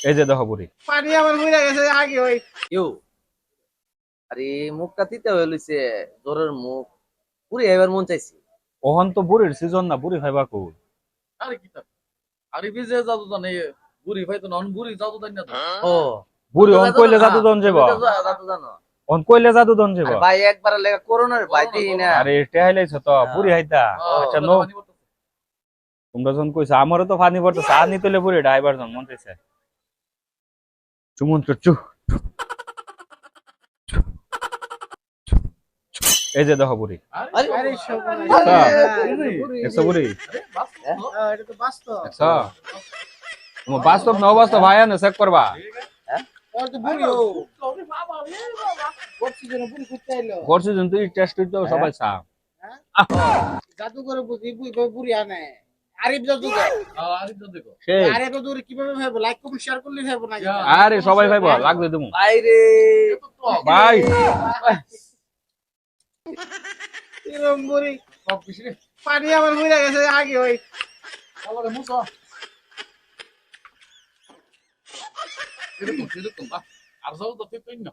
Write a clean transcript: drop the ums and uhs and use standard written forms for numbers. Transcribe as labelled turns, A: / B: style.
A: এই যে দেখো বুড়ি।
B: পানি আমার হইরা গেছে আগে ওই
C: ইউ আরে মুখটা তিতে হয়ে লইছে জ্বরের মুখ পুরি এবার মন চাইছি
A: ওহন তো বুড়ির সিজন না, বুড়ি খাইবা কই?
D: আরে কি তা আরে বিজে জাদু জানে বুড়ি ভাই তো নন বুড়ি জাদু জানি না তো
C: ও
A: বুড়ি অন কইলে জাদু দন যাবা,
C: জাদু জানো
A: অন কইলে জাদু দন
C: আরে
A: যাবা।
C: ভাই একবার লেগা করোনার ভাই দিই না
A: আরে টেহাইলাইছ তো বুড়ি হাইতা। আচ্ছা নো, তোমরা যখন কইছ আমারও তো পানি পড়তেছে, আনি তোলে বুড়ি ড্রাইভার জন মন চাইছে চুমুন চু। এই যে দেখো বুড়ি।
C: আরে
B: আরে সর্বনাশ
A: দেখছো বুড়ি?
B: এটা তো বাস্তব
A: দেখছো? তোমার বাস্তব না অবাস্তব ভাই না চেক করবা।
B: ওর তো বুড়ি ও করছি যেন বুড়ি খুঁজতে আইলো
A: করছি যখন তুই টেস্ট তো সবাই চা।
B: জাদু করে বুঝি বুড়ি আনে আরিফ জাদুঘর
D: আরে তো দেখো
A: সেই
B: আরে তো দূরে কিভাবে ভাইবো লাইক কমেন্ট শেয়ার করলে ভাইবো না
A: আরে সবাই ভাইবা লাগবে তুমি
C: ভাই রে
A: ভাই।
B: এরকম বুড়ি
D: সব কিছু
B: পানি আমার হইরা গেছে আগে ওই
D: আরে মুসা এরকম আর যাও তো তুই না